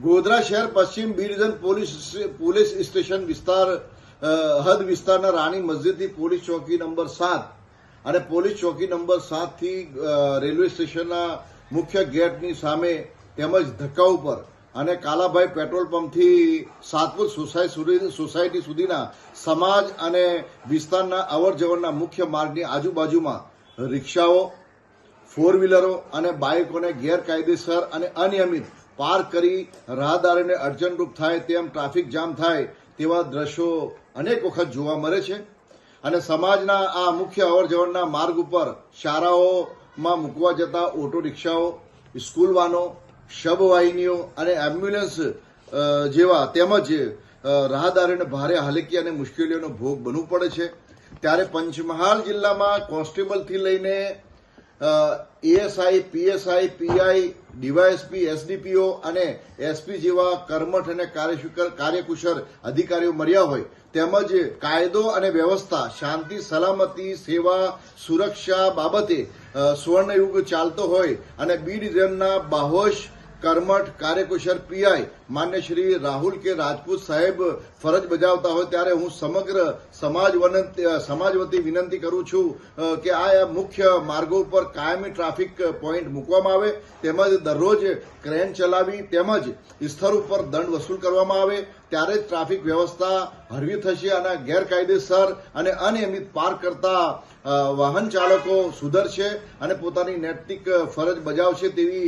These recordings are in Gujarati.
ગોધરા શહેર પશ્ચિમ બી ડિવિઝન પોલીસ સ્ટેશન વિસ્તાર હદ વિસ્તારના રાણી મસ્જિદથી પોલીસ ચોકી નંબર 7 અને પોલીસ ચોકી નંબર 7 થી રેલવે સ્ટેશનના મુખ્ય ગેટની સામે તેમજ ધક્કા ઉપર અને કાલાભાઈ પેટ્રોલ પંપથી સાતપુર સોસાયટી સુધીના સમાજ અને વિસ્તારના અવર જવરના મુખ્ય માર્ગની આજુબાજુમાં રિક્ષાઓ, ફોર વ્હીલરો અને બાઇકોને ગેરકાયદેસર અને અનિયમિત પાર્ક કરી રાહદારીને અડચણરૂપ થાય તેમ ટ્રાફિક જામ થાય તેવા દ્રશ્યો અનેક વખત જોવા મળે છે અને સમાજના આ મુખ્ય અવર જવરના માર્ગ ઉપર શાળાઓમાં મૂકવા જતા ઓટો રિક્ષાઓ, સ્કૂલ વાનો, શબવાહિનીઓ અને એમ્બ્યુલન્સ જેવા તેમજ રાહદારીને ભારે હાલાકી અને મુશ્કેલીઓનો ભોગ બનવું પડે છે। ત્યારે પંચમહાલ જિલ્લામાં કોન્સ્ટેબલથી લઈને ASI, PSI, PI, DYSP, SDPO અને એસપી જેવા કર્મઠ અને કાર્યકુશળ અધિકારીઓ મળ્યા હોય તેમજ કાયદો અને વ્યવસ્થા, શાંતિ, સલામતી, સેવા, સુરક્ષા બાબતે સ્વર્ણયુગ ચાલતો હોય અને બી ડિવિઝનના બાહોશ કર્મઠ કાર્યકુશળ પીઆઈ માન્ય શ્રી રાહુલ કે રાજપૂત સાહેબ ફરજ બજાવતા હોય ત્યારે હું સમગ્ર સમાજ વતી વિનંતી કરું છું કે આ મુખ્ય માર્ગો ઉપર કાયમી ટ્રાફિક પોઈન્ટ મૂકવામાં આવે તેમજ દરરોજ ક્રેન ચલાવી તેમજ સ્થળ ઉપર દંડ વસૂલ કરવામાં આવે ત્યારે જ ટ્રાફિક વ્યવસ્થા હળવી થશે અને ગેરકાયદેસર અને અનિયમિત પાર્ક કરતા વાહન ચાલકો સુધરશે અને પોતાની નૈતિક ફરજ બજાવશે તેવી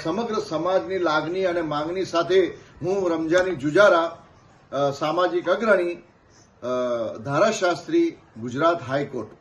સમગ્ર સમાજની લાગણી અને માંગણી સાથે હું રમજાની જુજારા, સામાજિક અગ્રણી, ધારાશાસ્ત્રી, ગુજરાત હાઈકોર્ટ।